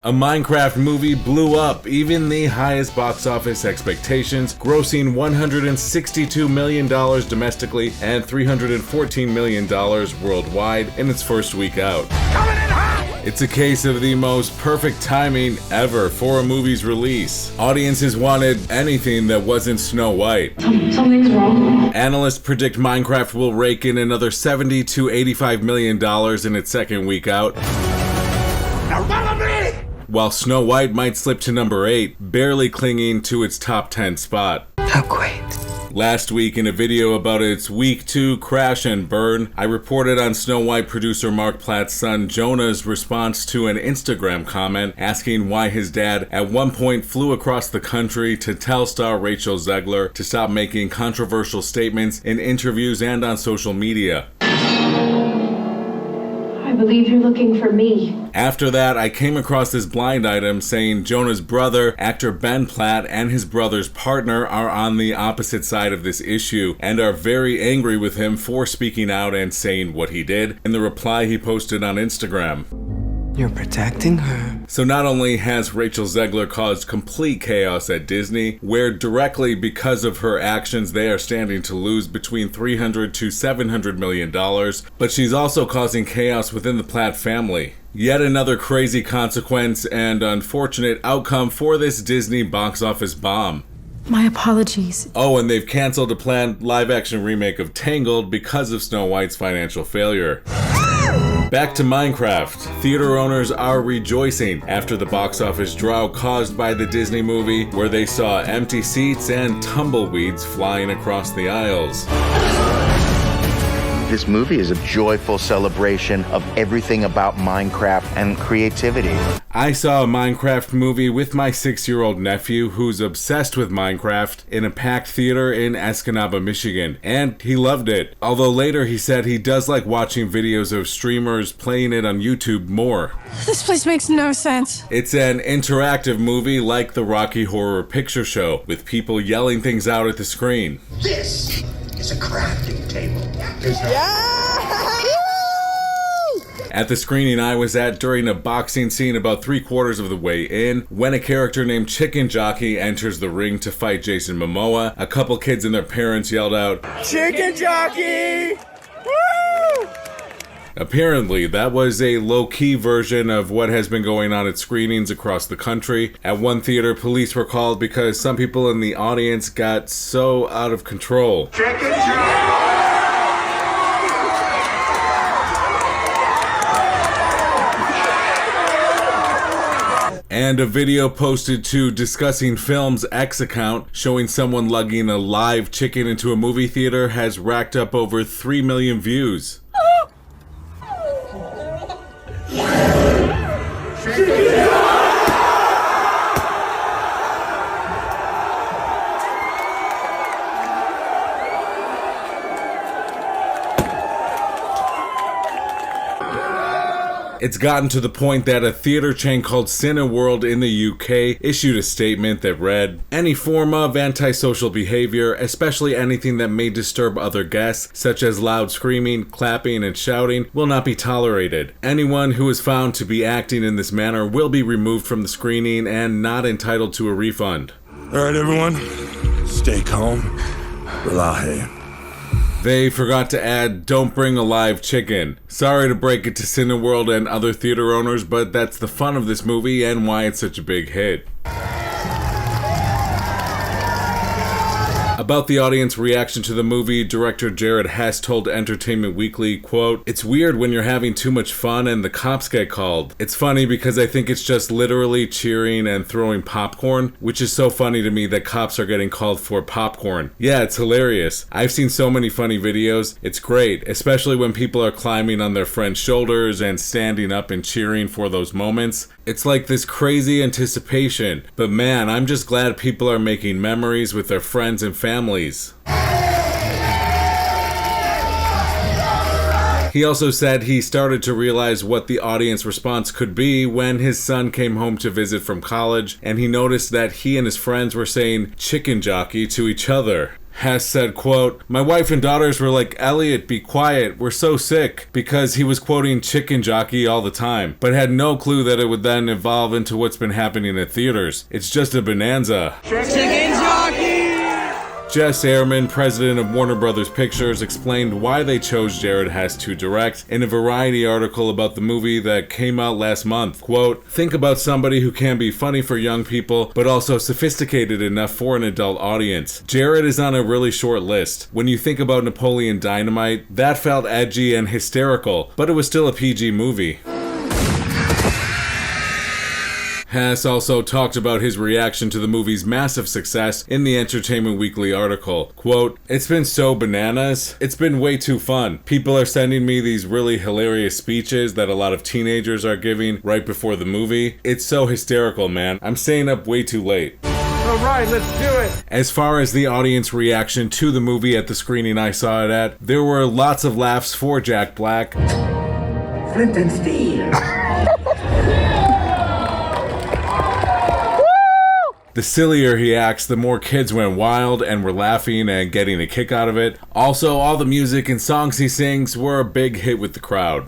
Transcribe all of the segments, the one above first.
A Minecraft movie blew up even the highest box office expectations, grossing $162 million domestically and $314 million worldwide in its first week out. Coming in hot! It's a case of the most perfect timing ever for a movie's release. Audiences wanted anything that wasn't Snow White. Something's wrong. Analysts predict Minecraft will rake in another $70 to $85 million in its second week out. Now follow me! While Snow White might slip to number 8, barely clinging to its top 10 spot. How quaint. Last week, in a video about its week 2 crash and burn, I reported on Snow White producer Mark Platt's son Jonah's response to an Instagram comment asking why his dad at one point flew across the country to tell star Rachel Zegler to stop making controversial statements in interviews and on social media. I believe you're looking for me. After that, I came across this blind item saying Jonah's brother, actor Ben Platt, and his brother's partner are on the opposite side of this issue and are very angry with him for speaking out and saying what he did in the reply he posted on Instagram. You're protecting her. So not only has Rachel Zegler caused complete chaos at Disney, where directly because of her actions they are standing to lose between $300 to $700 million, but she's also causing chaos within the Platt family. Yet another crazy consequence and unfortunate outcome for this Disney box office bomb. My apologies. Oh, and they've canceled a planned live-action remake of Tangled because of Snow White's financial failure. Back to Minecraft. Theater owners are rejoicing after the box office drought caused by the Disney movie, where they saw empty seats and tumbleweeds flying across the aisles. This movie is a joyful celebration of everything about Minecraft and creativity. I saw a Minecraft movie with my 6-year-old nephew who's obsessed with Minecraft in a packed theater in Escanaba, Michigan, and he loved it. Although later he said he does like watching videos of streamers playing it on YouTube more. This place makes no sense. It's an interactive movie like the Rocky Horror Picture Show, with people yelling things out at the screen. This is a crafting table. At the screening I was at during a boxing scene about 3/4 of the way in, when a character named Chicken Jockey enters the ring to fight Jason Momoa, a couple kids and their parents yelled out, "Chicken Jockey!" Woo! Apparently, that was a low-key version of what has been going on at screenings across the country. At one theater, police were called because some people in the audience got so out of control. Chicken Jockey! And a video posted to Discussing Films X account showing someone lugging a live chicken into a movie theater has racked up over 3 million views. It's gotten to the point that a theater chain called Cineworld in the UK issued a statement that read, "Any form of antisocial behavior, especially anything that may disturb other guests, such as loud screaming, clapping, and shouting, will not be tolerated. Anyone who is found to be acting in this manner will be removed from the screening and not entitled to a refund." All right, everyone, stay calm. Relaje. They forgot to add, "Don't bring a live chicken." Sorry to break it to Cineworld and other theater owners, but that's the fun of this movie and why it's such a big hit. About the audience reaction to the movie, director Jared Hess told Entertainment Weekly, quote, "It's weird when you're having too much fun and the cops get called. It's funny because I think it's just literally cheering and throwing popcorn, which is so funny to me that cops are getting called for popcorn. Yeah, it's hilarious. I've seen so many funny videos. It's great, especially when people are climbing on their friends' shoulders and standing up and cheering for those moments. It's like this crazy anticipation. But man, I'm just glad people are making memories with their friends and families." He also said he started to realize what the audience response could be when his son came home to visit from college, and he noticed that he and his friends were saying "chicken jockey" to each other. Hess said, quote, "My wife and daughters were like, 'Elliot, be quiet, we're so sick,' because he was quoting Chicken Jockey all the time, but had no clue that it would then evolve into what's been happening at theaters. It's just a bonanza." Chicken jockey! Jess Ehrman, president of Warner Brothers Pictures, explained why they chose Jared Hess to direct in a Variety article about the movie that came out last month. Quote, "Think about somebody who can be funny for young people, but also sophisticated enough for an adult audience. Jared is on a really short list. When you think about Napoleon Dynamite, that felt edgy and hysterical, but it was still a PG movie." Hess also talked about his reaction to the movie's massive success in the Entertainment Weekly article. Quote, "It's been so bananas. It's been way too fun. People are sending me these really hilarious speeches that a lot of teenagers are giving right before the movie. It's so hysterical, man. I'm staying up way too late." All right, let's do it. As far as the audience reaction to the movie at the screening I saw it at, there were lots of laughs for Jack Black. Flint and Steel. The sillier he acts, the more kids went wild and were laughing and getting a kick out of it. Also, all the music and songs he sings were a big hit with the crowd.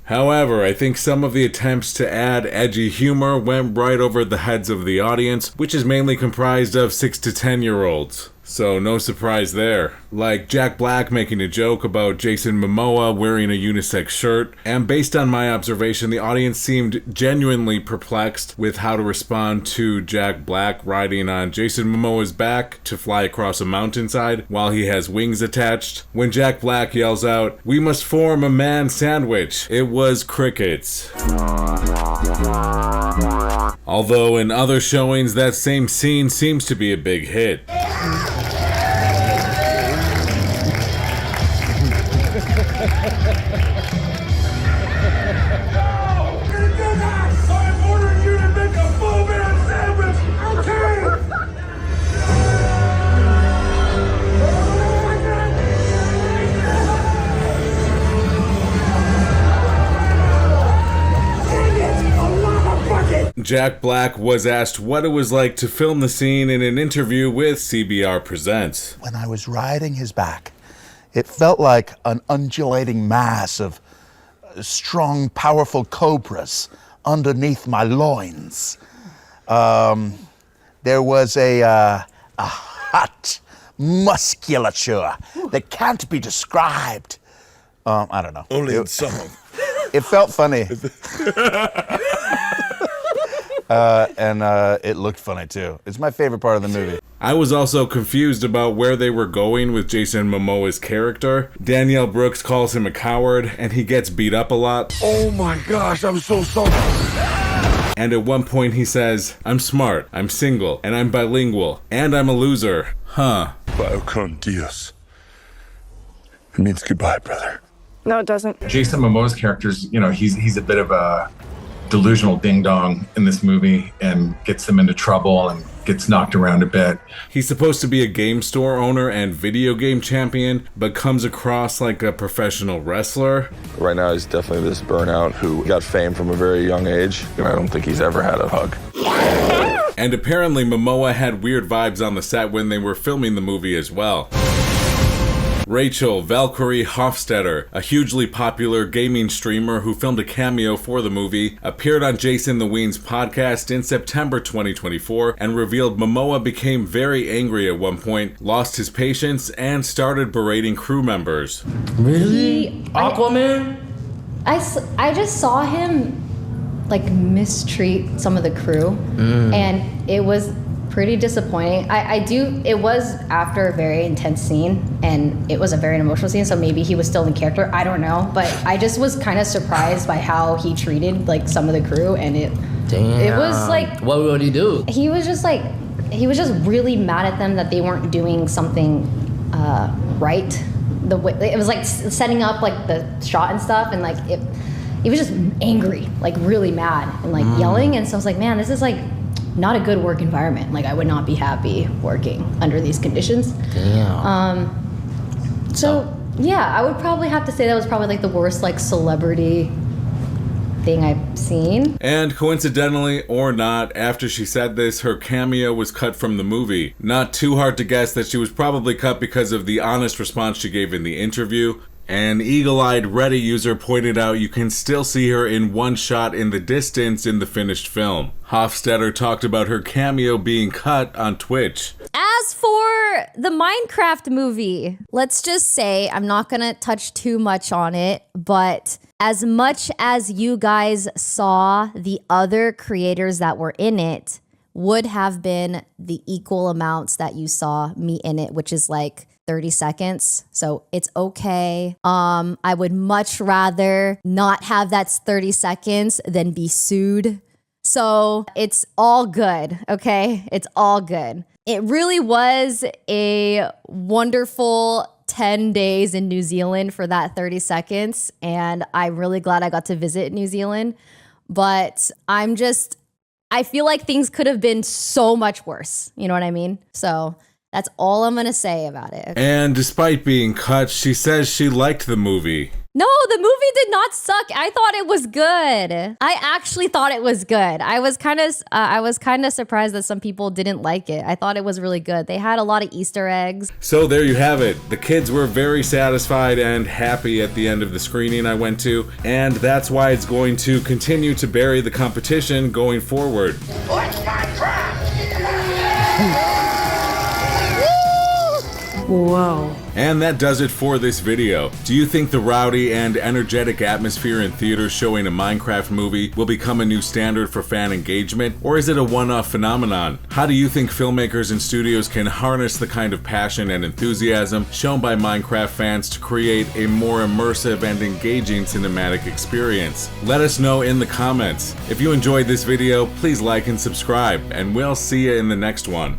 However, I think some of the attempts to add edgy humor went right over the heads of the audience, which is mainly comprised of 6 to 10-year-olds. So no surprise there. Like Jack Black making a joke about Jason Momoa wearing a unisex shirt, and based on my observation, the audience seemed genuinely perplexed with how to respond to Jack Black riding on Jason Momoa's back to fly across a mountainside while he has wings attached. When Jack Black yells out, "We must form a man sandwich," it was crickets. Although in other showings, that same scene seems to be a big hit. I'm ordering you to make a full man sandwich. Okay. Jack Black was asked what it was like to film the scene in an interview with CBR Presents. When I was riding his back, it felt like an undulating mass of strong, powerful cobras underneath my loins. There was a hot musculature that can't be described. I don't know. Only in song. It felt funny. And it looked funny too. It's my favorite part of the movie. I was also confused about where they were going with Jason Momoa's character. Danielle Brooks calls him a coward, and he gets beat up a lot. Oh my gosh, I'm so sorry. And at one point he says, "I'm smart, I'm single, and I'm bilingual, and I'm a loser." Huh. Vaya con Dios. It means goodbye, brother. No, it doesn't. Jason Momoa's character's, he's a bit of a delusional ding-dong in this movie and gets them into trouble and gets knocked around a bit. He's supposed to be a game store owner and video game champion, but comes across like a professional wrestler. Right now, he's definitely this burnout who got fame from a very young age, and I don't think he's ever had a hug. And apparently Momoa had weird vibes on the set when they were filming the movie as well. Rachel Valkyrie Hofstetter, a hugely popular gaming streamer who filmed a cameo for the movie, appeared on Jason the Ween's podcast in September 2024 and revealed Momoa became very angry at one point, lost his patience, and started berating crew members. Really? Aquaman? I just saw him mistreat some of the crew, and it was pretty disappointing. It was after a very intense scene, and it was a very emotional scene, so maybe he was still in character, I don't know, but I just was kind of surprised by how he treated some of the crew, and it was what would he do? He was just really mad at them that they weren't doing something right. The way it was setting up the shot and stuff, and he was just angry, really mad and yelling, and so I was like, man, this is not a good work environment. I would not be happy working under these conditions. Damn. So yeah, I would probably have to say that was probably the worst celebrity thing I've seen. And coincidentally or not, after she said this, her cameo was cut from the movie. Not too hard to guess that she was probably cut because of the honest response she gave in the interview. An eagle-eyed Reddit user pointed out you can still see her in one shot in the distance in the finished film. Hofstetter talked about her cameo being cut on Twitch. As for the Minecraft movie, let's just say, I'm not gonna touch too much on it, but as much as you guys saw the other creators that were in it, would have been the equal amounts that you saw me in it, which is like 30 seconds. So it's okay. I would much rather not have that 30 seconds than be sued. So it's all good, okay? It's all good. It really was a wonderful 10 days in New Zealand for that 30 seconds. And I'm really glad I got to visit New Zealand. But I feel like things could have been so much worse. You know what I mean? So that's all I'm going to say about it. And despite being cut, she says she liked the movie. No, the movie did not suck. I thought it was good. I actually thought it was good. I was kind of surprised that some people didn't like it. I thought it was really good. They had a lot of Easter eggs. So there you have it. The kids were very satisfied and happy at the end of the screening I went to, and that's why it's going to continue to bury the competition going forward. What's my crap? Whoa. And that does it for this video. Do you think the rowdy and energetic atmosphere in theaters showing a Minecraft movie will become a new standard for fan engagement, or is it a one-off phenomenon? How do you think filmmakers and studios can harness the kind of passion and enthusiasm shown by Minecraft fans to create a more immersive and engaging cinematic experience? Let us know in the comments. If you enjoyed this video, please like and subscribe, and we'll see you in the next one.